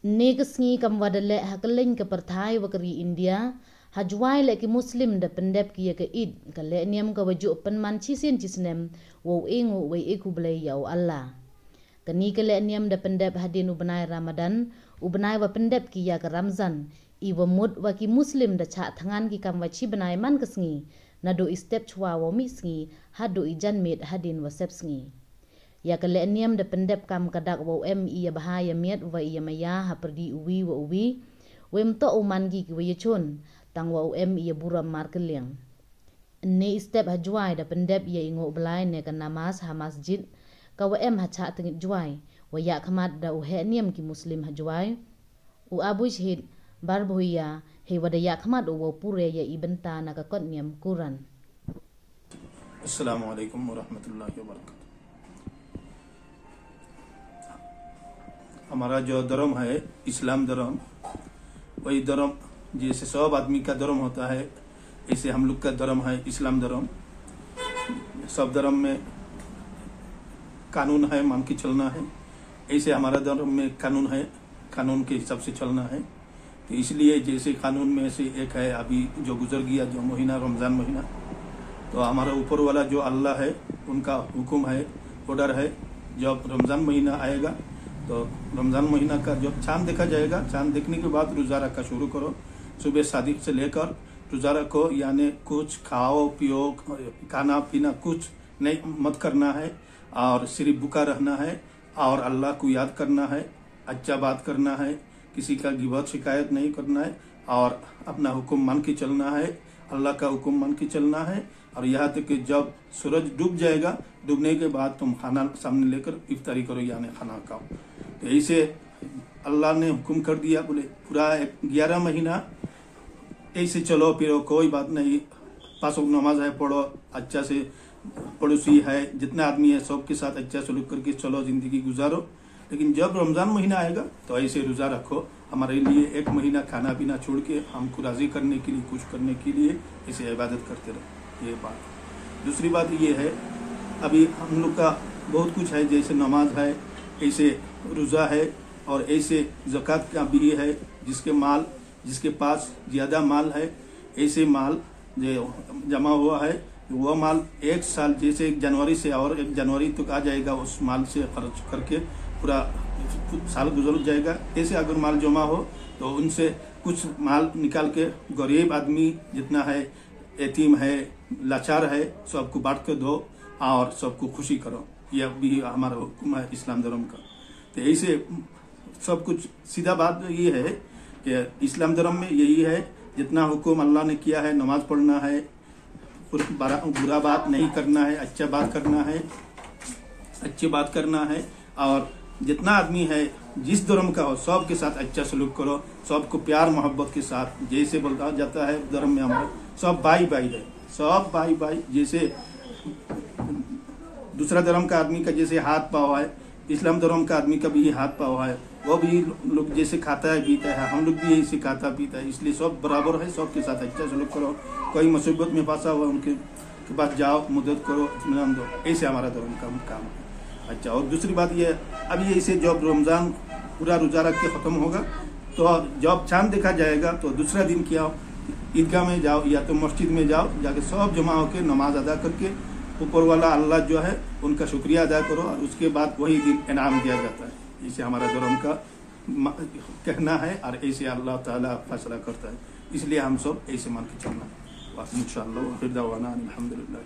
Negasngi kam wadale hakaleng ke perthai wakari India hajwai le ki muslim da pendep ki ke id kale niam ka waju penman chisin chisnem wo ingu we iku blai yau Allah kani kale niam da pendep hadin ubnai Ramadan ubnai wa pendep ki ya ke Ramzan iwa mud wa ki muslim da cha thangan ki kam wachi benai man kesngi nado istep chwa wo misngi hado ijan med hadin wa sepsngi ya kale niam da pendep kam kadak wo iya bahaya miat wa iya maya ha perdi uwi wa uwi wem to uman gi ki wa chun tang wa iya buram markeliang ne step hajwai da pendep ya ingo blai ne ka namas ha masjid ka wa ha cha tengit jwai wa ya khamat da u he niam ki muslim hajwai u abu shahid barboya he wa da ya khamat u wo pure ya ibenta na ka kot niam Quran. Assalamu alaikum wa rahmatullahi wa barakatuh. हमारा जो धर्म है इस्लाम धर्म वही धर्म जैसे सब आदमी का धर्म होता है ऐसे हम लोग का धर्म है इस्लाम धर्म। सब धर्म में कानून है, मान के चलना है। ऐसे हमारा धर्म में कानून है, कानून के हिसाब से चलना है। तो इसलिए जैसे कानून में से एक है अभी जो गुजर गया जो महीना रमज़ान महीना, तो हमारा ऊपर वाला जो अल्लाह है उनका हुक्म है, ऑर्डर है, जब रमज़ान महीना आएगा तो रमज़ान महीना का जब चांद देखा जाएगा, चांद देखने के बाद रोज़ा रखा शुरू करो। सुबह सादिक से लेकर रोज़ा रखो, यानी कुछ खाओ पियो, खाना पीना कुछ नहीं मत करना है और सिर्फ भूखा रहना है और अल्लाह को याद करना है, अच्छा बात करना है, किसी का गिबत शिकायत नहीं करना है और अपना हुक्म मान के चलना है, अल्लाह का हुक्म मान के चलना है। और यहाँ तक कि जब सूरज डूब जाएगा, डूबने के बाद तुम खाना सामने लेकर इफ्तारी करो, यानी खाना खाओ। तो ऐसे अल्लाह ने हुक्म कर दिया, बोले पूरा 11 महीना ऐसे चलो फिरो, कोई बात नहीं, पाँच वक्त नमाज है पढ़ो, अच्छा से पड़ोसी है जितना आदमी है सबके साथ अच्छा सलूक करके चलो, जिंदगी गुजारो। लेकिन जब रमज़ान महीना आएगा तो ऐसे रोज़ा रखो। हमारे लिए एक महीना खाना पीना छोड़ के हमको राज़ी करने के लिए, कुछ करने के लिए ऐसे इबादत करते रहो। ये बात। दूसरी बात ये है, अभी हम लोग का बहुत कुछ है, जैसे नमाज है, ऐसे रोज़ा है और ऐसे ज़कात का भी है। जिसके पास ज़्यादा माल है, ऐसे माल जो जमा हुआ है वो माल एक साल, जैसे 1 जनवरी से और 1 जनवरी तक आ जाएगा, उस माल से खर्च करके पूरा साल गुजर जाएगा। ऐसे अगर माल जमा हो तो उनसे कुछ माल निकाल के गरीब आदमी जितना है, यतीम है, लाचार है, सबको बांट के दो और सबको खुशी करो। यह भी हमारा हुक्म है इस्लाम धर्म का। तो ऐसे सब कुछ सीधा बात ये है कि इस्लाम धर्म में यही है, जितना हुक्म अल्लाह ने किया है, नमाज पढ़ना है, बुरा बात नहीं करना है, अच्छा बात करना है, अच्छी बात करना है। और जितना आदमी है जिस धर्म का हो सबके साथ अच्छा सलूक करो, सबको प्यार मोहब्बत के साथ। जैसे बोलता जाता है धर्म में हमारे सब भाई भाई है, सब भाई भाई। जैसे दूसरा धर्म का आदमी का जैसे हाथ पाव है, इस्लाम धर्म का आदमी का भी हाथ पाव है, वो भी लोग जैसे खाता है पीता है, हम लोग भी ऐसे खाता पीता है। इसलिए सब बराबर है, सबके साथ अच्छा सलूक करो। कोई मुसीबत में फंसा हुआ उनके पास जाओ, मदद करो, इत्मीनान दो। ऐसे हमारा धर्म का काम है। अच्छा, और दूसरी बात ये, अभी ऐसे जब रमज़ान पूरा रोज़ा रख के ख़त्म होगा तो जब चांद देखा जाएगा तो दूसरा दिन क्या, ईदगाह में जाओ या तो मस्जिद में जाओ, जाके सब जमा होकर नमाज अदा करके ऊपर वाला अल्लाह जो है उनका शुक्रिया अदा करो और उसके बाद वही दिन इनाम दिया जाता है। इसे हमारा धर्म का कहना है और ऐसे अल्लाह ताला फैसला करता है। इसलिए हम सब ऐसे मान के चलना। इंशाअल्लाह फिर दावाना अल्हम्दुलिल्लाह।